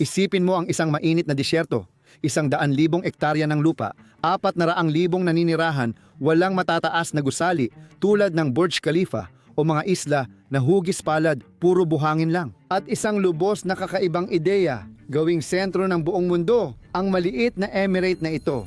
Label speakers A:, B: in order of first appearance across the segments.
A: Isipin mo ang isang mainit na disyerto, 100,000 ektarya ng lupa, 400,000 naninirahan, walang matataas na gusali tulad ng Burj Khalifa o mga isla na hugis palad, puro buhangin lang. At isang lubos na kakaibang ideya, gawing sentro ng buong mundo, ang maliit na emirate na ito.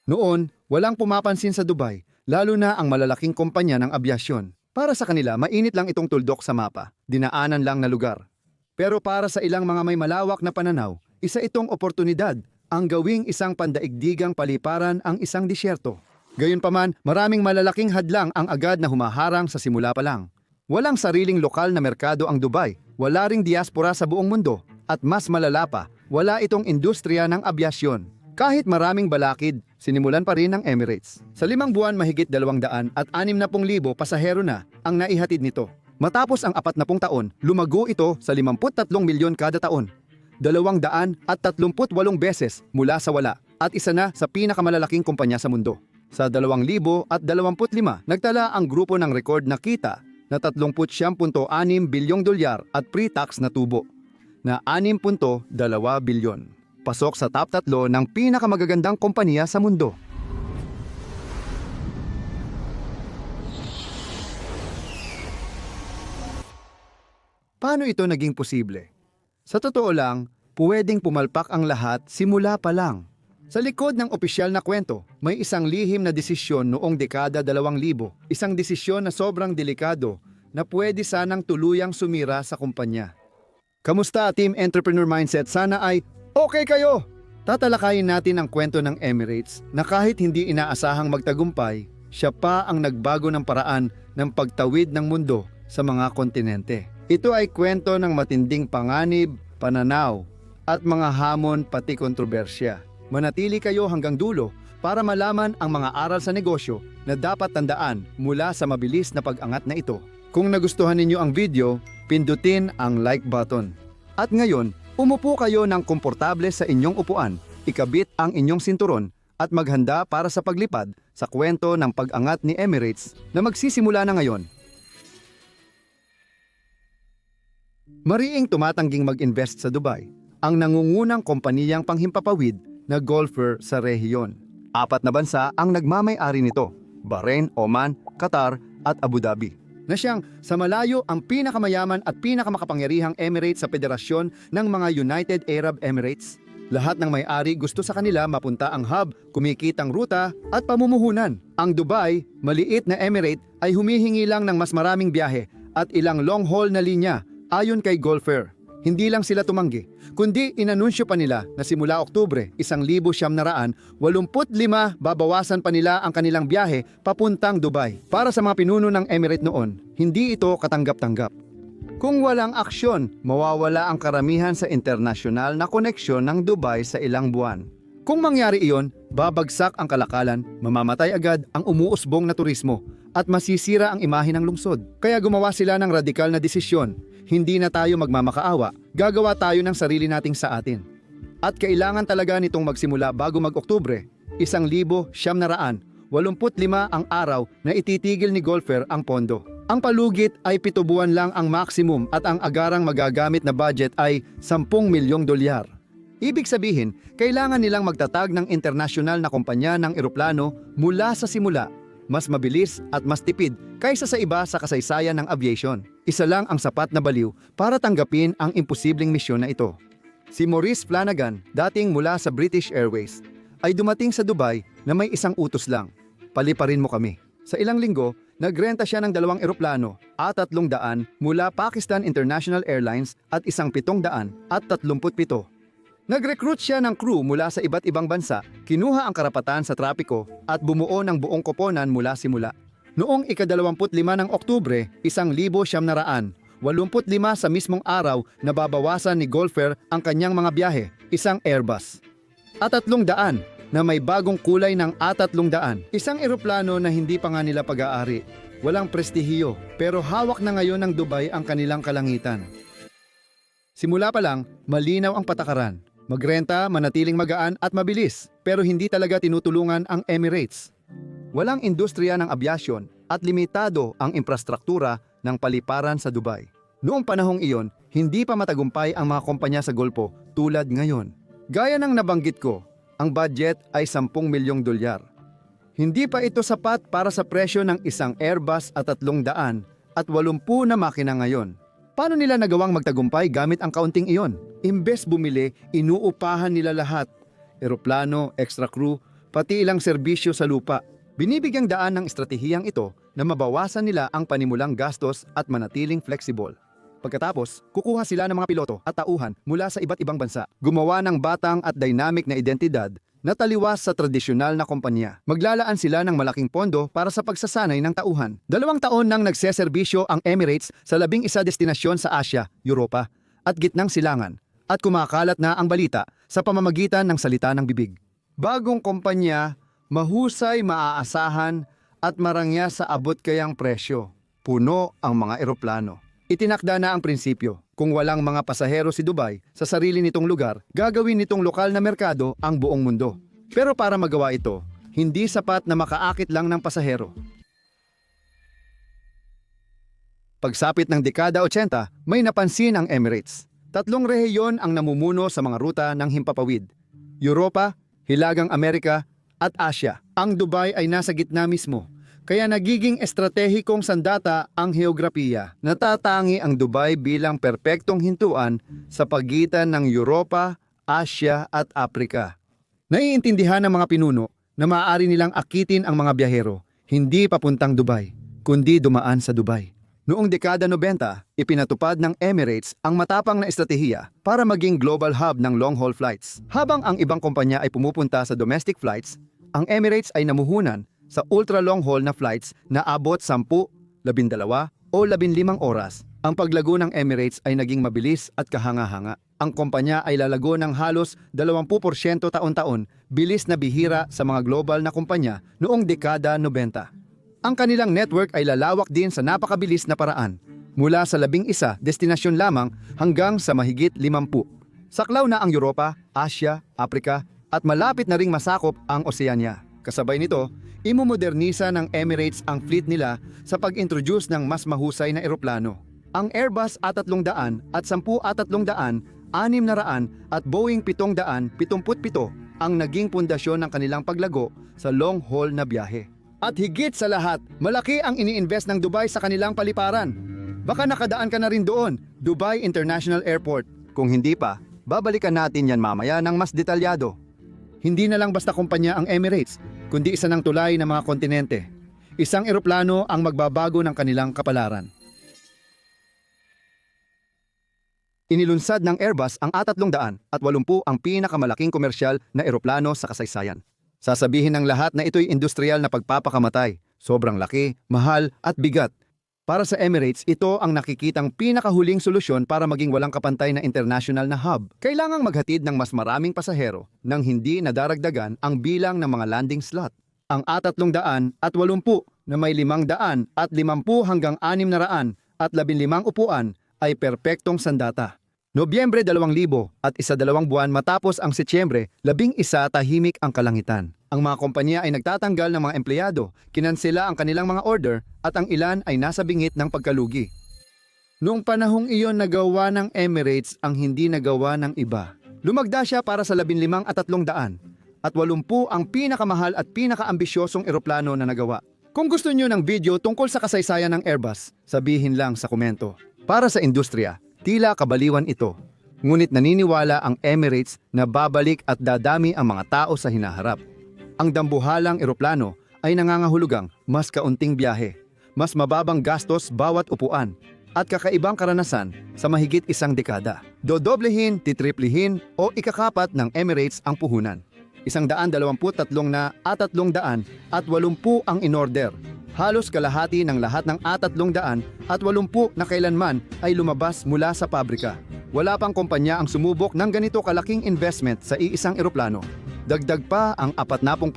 A: Noon, walang pumapansin sa Dubai, lalo na ang malalaking kumpanya ng abyasyon. Para sa kanila, mainit lang itong tuldok sa mapa, dinaanan lang na lugar. Pero para sa ilang mga may malawak na pananaw, isa itong oportunidad, ang gawing isang pandaigdigang paliparan ang isang disyerto. Gayunpaman, maraming malalaking hadlang ang agad na humaharang sa simula pa lang. Walang sariling lokal na merkado ang Dubai, wala ring diaspora sa buong mundo, at mas malala pa, wala itong industriya ng abyasyon. Kahit maraming balakid, sinimulan pa rin ng Emirates. Sa 5 buwan mahigit 260,000 pasahero na ang naihatid nito. Matapos ang 40 taon, lumago ito sa 53 milyon kada taon. 238 beses mula sa wala at isa na sa pinakamalalaking kumpanya sa mundo. Sa 2025, nagtala ang grupo ng record na kita na 39.6 bilyong dolyar at pre-tax na tubo na 6.2 bilyon. Pasok sa top 3 ng pinakamagagandang kompanya sa mundo. Paano ito naging posible? Sa totoo lang, pwedeng pumalpak ang lahat simula pa lang. Sa likod ng opisyal na kwento, may isang lihim na desisyon noong dekada 2000, isang desisyon na sobrang delikado na pwede sanang tuluyang sumira sa kumpanya. Kamusta Team Entrepreneur Mindset? Sana ay okay kayo! Tatalakayin natin ang kwento ng Emirates na kahit hindi inaasahang magtagumpay, siya pa ang nagbago ng paraan ng pagtawid ng mundo sa mga kontinente. Ito ay kwento ng matinding panganib, pananaw, at mga hamon pati kontrobersya. Manatili kayo hanggang dulo para malaman ang mga aral sa negosyo na dapat tandaan mula sa mabilis na pag-angat na ito. Kung nagustuhan ninyo ang video, pindutin ang like button. At ngayon, umupo kayo ng komportable sa inyong upuan, ikabit ang inyong sinturon at maghanda para sa paglipad sa kwento ng pag-angat ni Emirates na magsisimula na ngayon. Mariing tumatangging mag-invest sa Dubai, ang nangungunang kompaniyang panghimpapawid na golfer sa rehiyon. 4 na bansa ang nagmamay-ari nito, Bahrain, Oman, Qatar at Abu Dhabi. Na siyang sa malayo ang pinakamayaman at pinakamakapangyarihang emirate sa federasyon ng mga United Arab Emirates. Lahat ng may-ari gusto sa kanila mapunta ang hub, kumikitang ruta at pamumuhunan. Ang Dubai, maliit na emirate, ay humihingi lang ng mas maraming biyahe at ilang long-haul na linya ayon kay Golfer. Hindi lang sila tumanggi, kundi inanunsyo pa nila na simula Oktubre 1985, babawasan pa nila ang kanilang biyahe papuntang Dubai. Para sa mga pinuno ng Emirate noon, hindi ito katanggap-tanggap. Kung walang aksyon, mawawala ang karamihan sa internasyonal na koneksyon ng Dubai sa ilang buwan. Kung mangyari iyon, babagsak ang kalakalan, mamamatay agad ang umuusbong na turismo, at masisira ang imahe ng lungsod. Kaya gumawa sila ng radikal na desisyon. Hindi na tayo magmamakaawa, gagawa tayo ng sarili nating sa atin. At kailangan talaga nitong magsimula bago mag-Oktubre, 1985 ang araw na ititigil ni Golfer ang pondo. Ang palugit ay 7 buwan lang ang maximum at ang agarang magagamit na budget ay 10 milyong dolyar. Ibig sabihin, kailangan nilang magtatag ng internasyonal na kumpanya ng eroplano mula sa simula, mas mabilis at mas tipid kaysa sa iba sa kasaysayan ng aviation. Isa lang ang sapat na baliw para tanggapin ang imposibleng misyon na ito. Si Maurice Flanagan, dating mula sa British Airways, ay dumating sa Dubai na may isang utos lang: paliparin mo kami. Sa ilang linggo, nagrenta siya ng 2 eroplano at 300 mula Pakistan International Airlines at 737. Nag-recruit siya ng crew mula sa iba't ibang bansa, kinuha ang karapatan sa trapiko at bumuo ng buong koponan mula simula. Noong ika-25 ng Oktubre, 1985 sa mismong araw na babawasan ni Golfer ang kanyang mga biyahe, isang Airbus. At 300 na may bagong kulay ng A300, isang eroplano na hindi pa nga nila pag-aari. Walang prestihiyo, pero hawak na ngayon ng Dubai ang kanilang kalangitan. Simula pa lang, malinaw ang patakaran. Magrenta, manatiling magaan at mabilis, pero hindi talaga tinutulungan ang Emirates. Walang industriya ng abyasyon at limitado ang infrastruktura ng paliparan sa Dubai. Noong panahong iyon, hindi pa matagumpay ang mga kumpanya sa Golpo tulad ngayon. Gaya ng nabanggit ko, ang budget ay 10 milyong dolyar. Hindi pa ito sapat para sa presyo ng isang Airbus at 380 na makina ngayon. Paano nila nagawang magtagumpay gamit ang kaunting iyon? Imbes bumili, inuupahan nila lahat. Eroplano, extra crew, pati ilang serbisyo sa lupa. Binibigyang daan ng estratehiyang ito na mabawasan nila ang panimulang gastos at manatiling flexible. Pagkatapos, kukuha sila ng mga piloto at tauhan mula sa iba't ibang bansa. Gumawa ng batang at dynamic na identidad na taliwas sa tradisyonal na kumpanya. Maglalaan sila ng malaking pondo para sa pagsasanay ng tauhan. 2 taon nang nagseserbisyo ang Emirates sa 11 destinasyon sa Asia, Europa at gitnang silangan at kumakalat na ang balita sa pamamagitan ng salita ng bibig. Bagong kumpanya, mahusay, maaasahan at marangya sa abot kayang presyo. Puno ang mga eroplano. Itinakda na ang prinsipyo, kung walang mga pasahero si Dubai sa sarili nitong lugar, gagawin nitong lokal na merkado ang buong mundo. Pero para magawa ito, hindi sapat na makaakit lang ng pasahero. Pagsapit ng dekada 80, may napansin ang Emirates. 3 rehiyon ang namumuno sa mga ruta ng himpapawid. Europa, Hilagang Amerika, at Asia. Ang Dubai ay nasa gitna mismo. Kaya nagiging estratehikong sandata ang heograpiya. Natatangi ang Dubai bilang perpektong hintuan sa pagitan ng Europa, Asia at Afrika. Naiintindihan ng mga pinuno na maaari nilang akitin ang mga biyahero, hindi papuntang Dubai, kundi dumaan sa Dubai. Noong dekada 90, ipinatupad ng Emirates ang matapang na estratehiya para maging global hub ng long-haul flights. Habang ang ibang kumpanya ay pumupunta sa domestic flights, ang Emirates ay namuhunan sa ultra-long-haul na flights na abot 10, 12 o 15 oras. Ang paglago ng Emirates ay naging mabilis at kahanga-hanga. Ang kumpanya ay lalago ng halos 20% taon-taon, bilis na bihira sa mga global na kumpanya noong dekada 90. Ang kanilang network ay lalawak din sa napakabilis na paraan, mula sa 11 destinasyon lamang hanggang sa mahigit 50. Saklaw na ang Europa, Asia, Afrika at malapit na ring masakop ang Oceania. Kasabay nito, imomodernisa ng Emirates ang fleet nila sa pag-introduce ng mas mahusay na eroplano. Ang Airbus A300 at 10 A300, 600 at Boeing 777 ang naging pundasyon ng kanilang paglago sa long-haul na biyahe. At higit sa lahat, malaki ang ini-invest ng Dubai sa kanilang paliparan. Baka nakadaan ka na rin doon, Dubai International Airport. Kung hindi pa, babalikan natin yan mamaya ng mas detalyado. Hindi na lang basta kumpanya ang Emirates, kundi isa ng tulay ng mga kontinente. Isang eroplano ang magbabago ng kanilang kapalaran. Inilunsad ng Airbus ang A380 ang pinakamalaking komersyal na eroplano sa kasaysayan. Sasabihin ng lahat na ito'y industrial na pagpapakamatay, sobrang laki, mahal at bigat. Para sa Emirates, ito ang nakikitang pinakahuling solusyon para maging walang kapantay na international na hub. Kailangang maghatid ng mas maraming pasahero nang hindi nadaragdagan ang bilang ng mga landing slot. Ang A380 na may 500 at 50 hanggang 600 at 15 upuan ay perpektong sandata. Nobyembre 2000 at 12 buwan matapos ang Setyembre 11 tahimik ang kalangitan. Ang mga kumpanya ay nagtatanggal ng mga empleyado, kinansela ang kanilang mga order at ang ilan ay nasa bingit ng pagkalugi. Noong panahong iyon nagawa ng Emirates ang hindi nagawa ng iba. Lumagda siya para sa 15 at 300 at 80 ang pinakamahal at pinakaambisyosong eroplano na nagawa. Kung gusto niyo ng video tungkol sa kasaysayan ng Airbus, sabihin lang sa komento. Para sa industriya, tila kabaliwan ito. Ngunit naniniwala ang Emirates na babalik at dadami ang mga tao sa hinaharap. Ang dambuhalang eroplano ay nangangahulugang mas kaunting biyahe, mas mababang gastos bawat upuan, at kakaibang karanasan sa mahigit isang dekada. Dodoblehin, titriplihin o ikakapat ng Emirates ang puhunan. 123 na A380 at 80 ang inorder. Halos kalahati ng lahat ng A380 at 80 na kailanman ay lumabas mula sa pabrika. Wala pang kumpanya ang sumubok ng ganito kalaking investment sa iisang eroplano. Dagdag pa ang 40%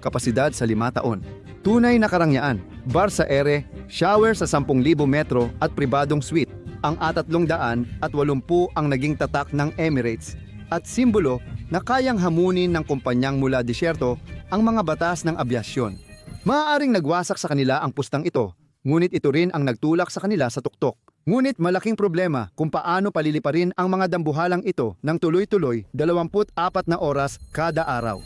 A: kapasidad sa 5 taon. Tunay na karangyaan, bar sa ere, shower sa 10,000 metro at pribadong suite. Ang A380 at 80 ang naging tatak ng Emirates at simbolo na kayang hamunin ng kumpanyang mula disyerto ang mga batas ng abyasyon. Maaaring nagwasak sa kanila ang pustang ito, Ngunit ito rin ang nagtulak sa kanila sa tuktok. Ngunit malaking problema kung paano paliliparin ang mga dambuhalang ito ng tuloy-tuloy 24 na oras kada araw.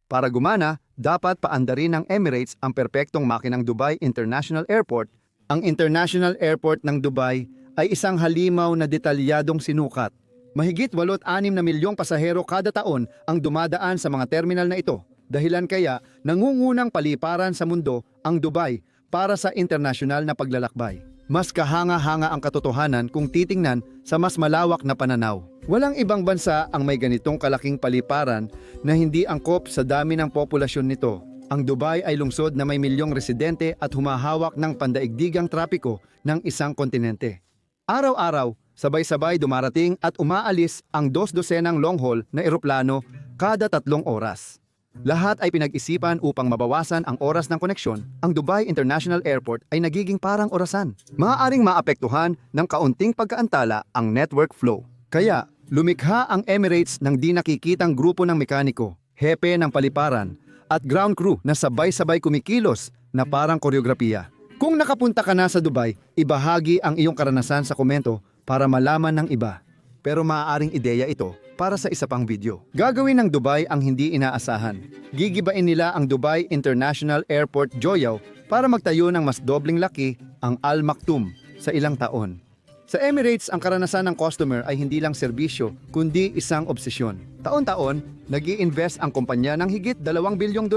A: Para gumana, dapat paandarin ng Emirates ang perpektong makinang Dubai International Airport. Ang International Airport ng Dubai ay isang halimaw na detalyadong sinukat. Mahigit 86 na milyong pasahero kada taon ang dumadaan sa mga terminal na ito. Dahilan kaya nangungunang paliparan sa mundo ang Dubai para sa internasyonal na paglalakbay. Mas kahanga-hanga ang katotohanan kung titingnan sa mas malawak na pananaw. Walang ibang bansa ang may ganitong kalaking paliparan na hindi angkop sa dami ng populasyon nito. Ang Dubai ay lungsod na may milyong residente at humahawak ng pandaigdigang trapiko ng isang kontinente. Araw-araw, sabay-sabay dumarating at umaalis ang 2 dosenang long-haul na eroplano kada 3 oras. Lahat ay pinag-isipan upang mabawasan ang oras ng koneksyon. Ang Dubai International Airport ay nagiging parang orasan. Maaaring maapektuhan ng kaunting pagkaantala ang network flow. Kaya, lumikha ang Emirates ng di nakikitang grupo ng mekaniko, hepe ng paliparan, at ground crew na sabay-sabay kumikilos na parang koreografiya. Kung nakapunta ka na sa Dubai, ibahagi ang iyong karanasan sa komento para malaman ng iba. Pero maaaring ideya ito para sa isa pang video. Gagawin ng Dubai ang hindi inaasahan. Gigibain nila ang Dubai International Airport Joyaw para magtayo ng mas dobling laki ang Al Maktoum sa ilang taon. Sa Emirates, ang karanasan ng customer ay hindi lang serbisyo, kundi isang obsesyon. Taon-taon, nag-i-invest ang kumpanya ng higit $2 bilyong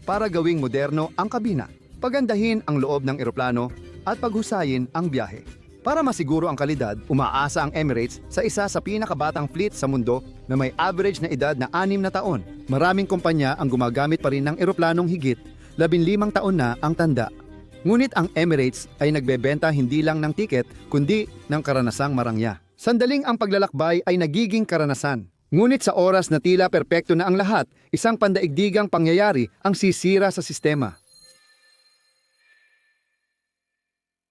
A: para gawing moderno ang kabina, pagandahin ang loob ng eroplano at paghusayin ang biyahe. Para masiguro ang kalidad, umaasa ang Emirates sa isa sa pinakabatang fleet sa mundo na may average na edad na 6 na taon. Maraming kumpanya ang gumagamit pa rin ng eroplanong higit 15 taon na ang tanda. Ngunit ang Emirates ay nagbebenta hindi lang ng tiket kundi ng karanasang marangya. Sandaling ang paglalakbay ay nagiging karanasan. Ngunit sa oras na tila perpekto na ang lahat, isang pandaigdigang pangyayari ang sisira sa sistema.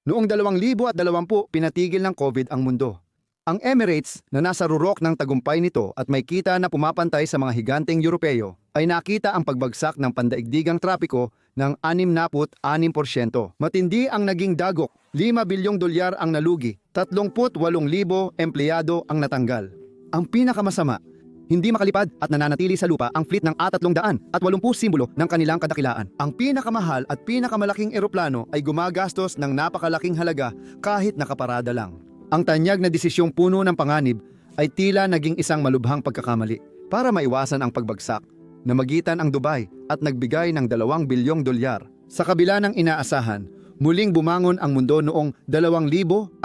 A: Noong 2020, pinatigil ng COVID ang mundo. Ang Emirates, na nasa rurok ng tagumpay nito at may kita na pumapantay sa mga higanteng Europeo, ay nakita ang pagbagsak ng pandaigdigang trapiko ng 66%. Matindi ang naging dagok, $5 bilyong ang nalugi, 38,000 empleyado ang natanggal. Ang pinakamasama, hindi makalipad at nananatili sa lupa ang fleet ng A380 simbolo ng kanilang kadakilaan. Ang pinakamahal at pinakamalaking eroplano ay gumagastos ng napakalaking halaga kahit nakaparada lang. Ang tanyag na desisyong puno ng panganib ay tila naging isang malubhang pagkakamali para maiwasan ang pagbagsak. Namagitan ang Dubai at nagbigay ng $2 bilyong. Sa kabila ng inaasahan, muling bumangon ang mundo noong 2022.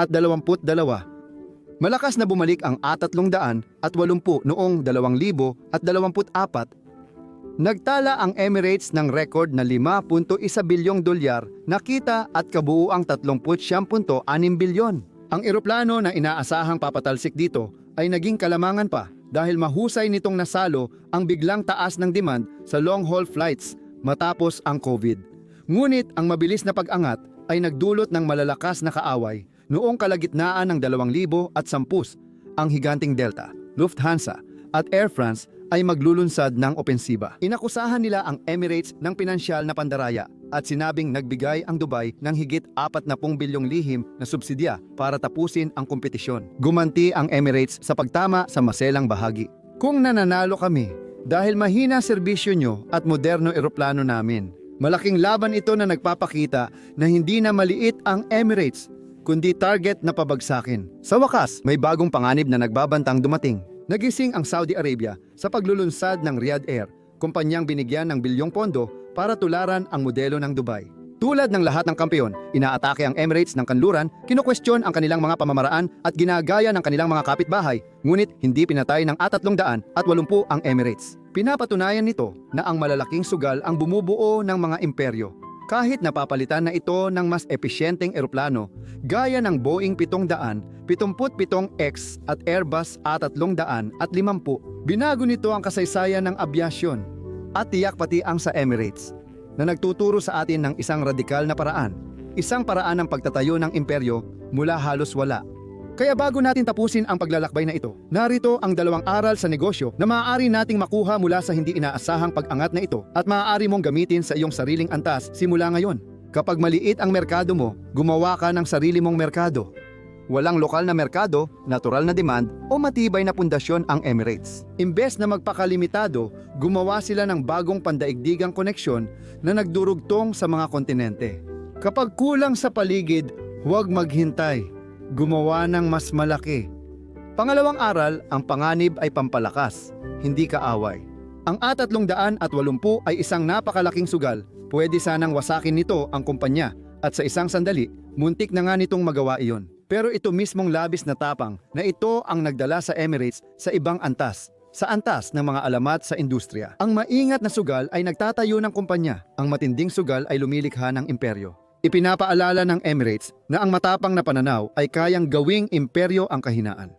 A: Malakas na bumalik ang A380 noong 2024. Nagtala ang Emirates ng record na $5.1 bilyong na kita at kabuuang 39.6 bilyon. Ang eroplano na inaasahang papatalsik dito ay naging kalamangan pa dahil mahusay nitong nasalo ang biglang taas ng demand sa long-haul flights matapos ang COVID. Ngunit ang mabilis na pag-angat ay nagdulot ng malalakas na kaaway. Noong kalagitnaan ng 2010, ang higanting Delta, Lufthansa at Air France ay maglulunsad ng opensiba. Inakusahan nila ang Emirates ng pinansyal na pandaraya at sinabing nagbigay ang Dubai ng higit 40 bilyong lihim na subsidya para tapusin ang kompetisyon. Gumanti ang Emirates sa pagtama sa maselang bahagi. Kung nananalo kami dahil mahina serbisyo nyo at moderno eroplano namin, malaking laban ito na nagpapakita na hindi na maliit ang Emirates, kundi target na pabagsakin. Sa wakas, may bagong panganib na nagbabantang dumating. Nagising ang Saudi Arabia sa paglulunsad ng Riyadh Air, kumpanyang binigyan ng bilyong pondo para tularan ang modelo ng Dubai. Tulad ng lahat ng kampeon, inaatake ang Emirates ng kanluran, kinukwestiyon ang kanilang mga pamamaraan at ginagaya ng kanilang mga kapitbahay, ngunit hindi pinatay ng A380 ang Emirates. Pinapatunayan nito na ang malalaking sugal ang bumubuo ng mga imperyo. Kahit napapalitan na ito ng mas episyenteng eroplano, gaya ng Boeing 777, 77X at Airbus A350, binago nito ang kasaysayan ng abyasyon at tiyak pati ang sa Emirates, na nagtuturo sa atin ng isang radikal na paraan, isang paraan ng pagtatayo ng imperyo mula halos wala. Kaya bago natin tapusin ang paglalakbay na ito, narito ang 2 aral sa negosyo na maaari nating makuha mula sa hindi inaasahang pag-angat na ito at maaari mong gamitin sa iyong sariling antas simula ngayon. Kapag maliit ang merkado mo, gumawa ka ng sarili mong merkado. Walang lokal na merkado, natural na demand o matibay na pundasyon ang Emirates. Imbes na magpakalimitado, gumawa sila ng bagong pandaigdigang koneksyon na nagdurugtong sa mga kontinente. Kapag kulang sa paligid, huwag maghintay. Gumawa ng mas malaki. Pangalawang aral, ang panganib ay pampalakas, hindi kaaway. Ang A380 ay isang napakalaking sugal. Pwede sanang wasakin nito ang kumpanya at sa isang sandali, muntik na nga nitong magawa iyon. Pero ito mismong labis na tapang na ito ang nagdala sa Emirates sa ibang antas. Sa antas ng mga alamat sa industriya. Ang maingat na sugal ay nagtatayo ng kumpanya. Ang matinding sugal ay lumilikha ng imperyo. Ipinapaalala ng Emirates na ang matapang na pananaw ay kayang gawing imperyo ang kahinaan.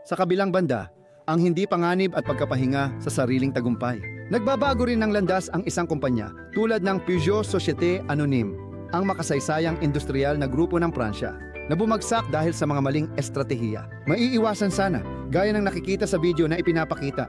A: Sa kabilang banda, ang hindi panganib at pagkapahinga sa sariling tagumpay. Nagbabago rin ng landas ang isang kumpanya tulad ng Peugeot Société Anonyme, ang makasaysayang industrial na grupo ng Pransya na bumagsak dahil sa mga maling estratehiya. Maiiwasan sana, gaya ng nakikita sa video na ipinapakita,